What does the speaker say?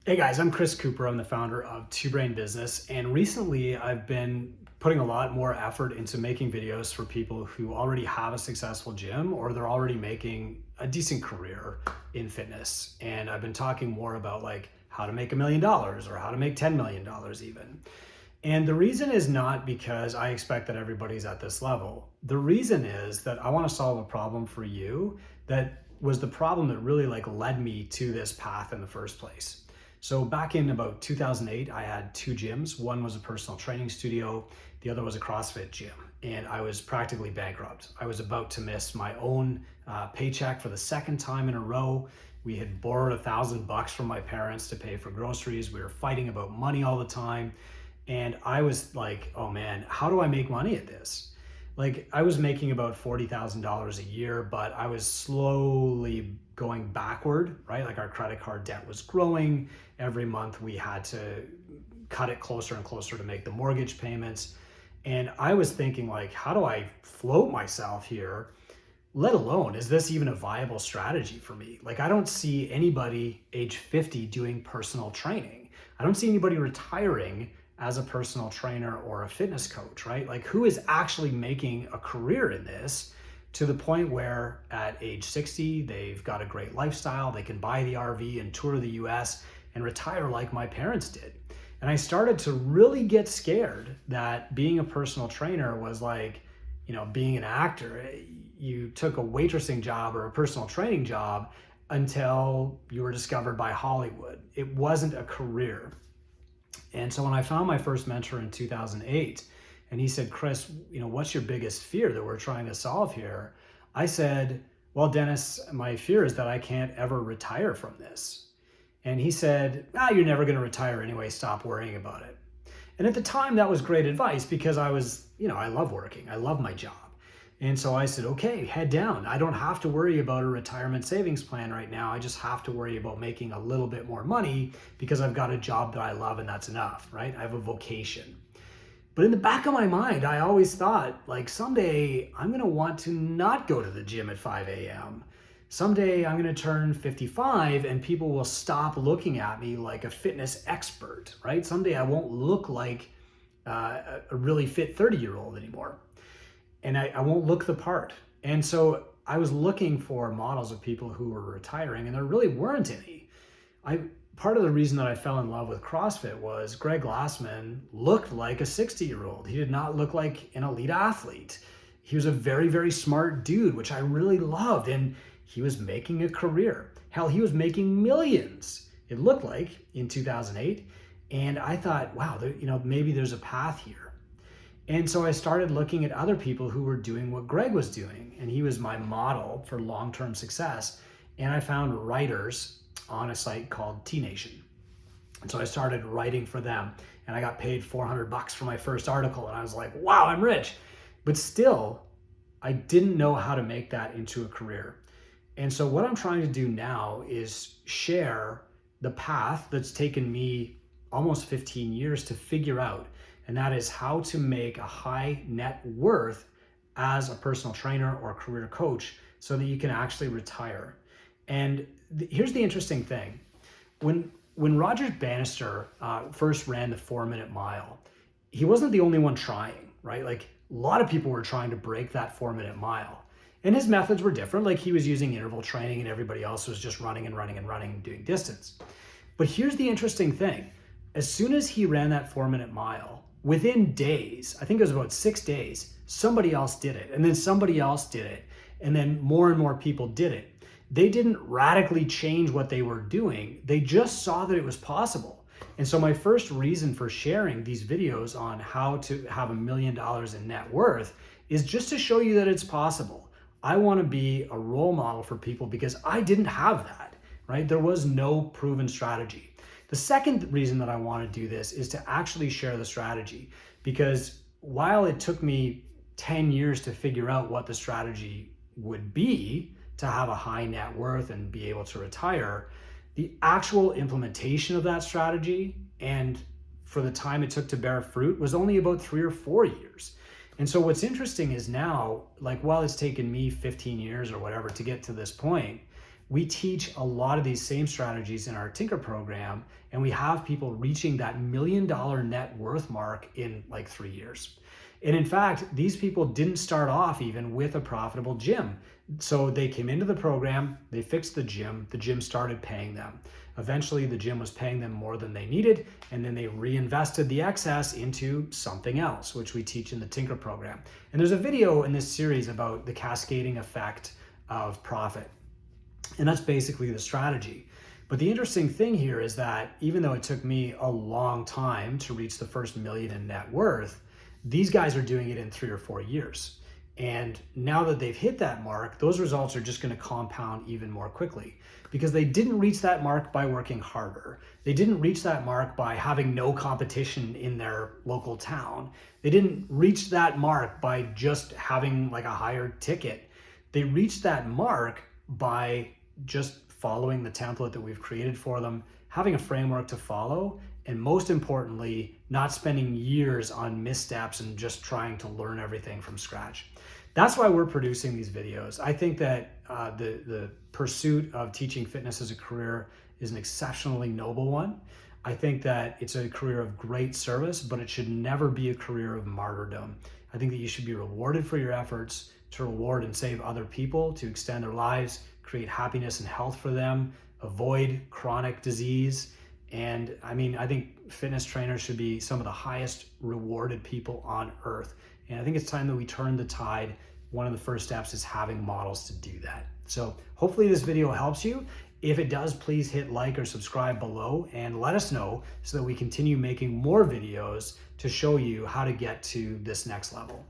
Hey guys, I'm Chris Cooper. I'm the founder of Two Brain Business, and recently I've been putting a lot more effort into making videos for people who already have a successful gym or they're already making a decent career in fitness. And I've been talking more about like how to make $1 million or how to make $10 million even. And the reason is not because I expect that everybody's at this level. The reason is that I want to solve a problem for you that was the problem that really like led me to this path in the first place. So back in about 2008, I had two gyms. One was a personal training studio. The other was a CrossFit gym. And I was practically bankrupt. I was about to miss my own paycheck for the second time in a row. We had borrowed $1,000 from my parents to pay for groceries. We were fighting about money all the time. And I was like, oh man, how do I make money at this? Like I was making about $40,000 a year, but I was slowly going backward, right? Like our credit card debt was growing. Every month we had to cut it closer and closer to make the mortgage payments. And I was thinking like, how do I float myself here? Let alone, is this even a viable strategy for me? Like I don't see anybody age 50 doing personal training. I don't see anybody retiring as a personal trainer or a fitness coach, right? Like who is actually making a career in this to the point where at age 60, they've got a great lifestyle, they can buy the RV and tour the US and retire like my parents did. And I started to really get scared that being a personal trainer was like, being an actor. You took a waitressing job or a personal training job until you were discovered by Hollywood. It wasn't a career. And so when I found my first mentor in 2008, and he said, Chris, what's your biggest fear that we're trying to solve here? I said, well, Dennis, my fear is that I can't ever retire from this. And he said, you're never going to retire anyway. Stop worrying about it. And at the time, that was great advice because I was, I love working. I love my job. And so I said, okay, head down. I don't have to worry about a retirement savings plan right now. I just have to worry about making a little bit more money because I've got a job that I love and that's enough, right? I have a vocation. But in the back of my mind, I always thought like someday I'm going to want to not go to the gym at 5 a.m. Someday I'm going to turn 55 and people will stop looking at me like a fitness expert, right? Someday I won't look like a really fit 30-year-old anymore. And I won't look the part. And so I was looking for models of people who were retiring and there really weren't any. Part of the reason that I fell in love with CrossFit was Greg Glassman looked like a 60-year-old. He did not look like an elite athlete. He was a very, very smart dude, which I really loved. And he was making a career. Hell, he was making millions, it looked like, in 2008. And I thought, wow, maybe there's a path here. And so I started looking at other people who were doing what Greg was doing. And he was my model for long-term success. And I found writers on a site called T-Nation. And so I started writing for them. And I got paid $400 for my first article. And I was like, wow, I'm rich. But still, I didn't know how to make that into a career. And so what I'm trying to do now is share the path that's taken me almost 15 years to figure out. And that is how to make a high net worth as a personal trainer or career coach so that you can actually retire. And here's the interesting thing. When Roger Bannister first ran the 4-minute mile, he wasn't the only one trying, right? Like a lot of people were trying to break that 4-minute mile. And his methods were different. Like he was using interval training and everybody else was just running and running and running and doing distance. But here's the interesting thing. As soon as he ran that 4-minute mile, within days, I think it was about 6 days, somebody else did it. And then somebody else did it. And then more and more people did it. They didn't radically change what they were doing. They just saw that it was possible. And so my first reason for sharing these videos on how to have $1 million in net worth is just to show you that it's possible. I want to be a role model for people because I didn't have that, right? There was no proven strategy. The second reason that I want to do this is to actually share the strategy because while it took me 10 years to figure out what the strategy would be to have a high net worth and be able to retire, the actual implementation of that strategy and for the time it took to bear fruit was only about 3 or 4 years. And so what's interesting is now, like while it's taken me 15 years or whatever to get to this point, we teach a lot of these same strategies in our Tinker program, and we have people reaching that $1 million net worth mark in like 3 years. And in fact, these people didn't start off even with a profitable gym. So they came into the program, they fixed the gym started paying them. Eventually, the gym was paying them more than they needed, and then they reinvested the excess into something else, which we teach in the Tinker program. And there's a video in this series about the cascading effect of profit. And that's basically the strategy. But the interesting thing here is that even though it took me a long time to reach the first million in net worth, these guys are doing it in 3 or 4 years. And now that they've hit that mark, those results are just going to compound even more quickly, because they didn't reach that mark by working harder. They didn't reach that mark by having no competition in their local town. They didn't reach that mark by just having like a higher ticket. They reached that mark by just following the template that we've created for them, having a framework to follow, and most importantly, not spending years on missteps and just trying to learn everything from scratch. That's why we're producing these videos. I think that the pursuit of teaching fitness as a career is an exceptionally noble one. I think that it's a career of great service, but it should never be a career of martyrdom. I think that you should be rewarded for your efforts to reward and save other people, to extend their lives, create happiness and health for them, avoid chronic disease. And I mean, I think fitness trainers should be some of the highest rewarded people on earth. And I think it's time that we turn the tide. One of the first steps is having models to do that. So hopefully this video helps you. If it does, please hit like or subscribe below and let us know so that we continue making more videos to show you how to get to this next level.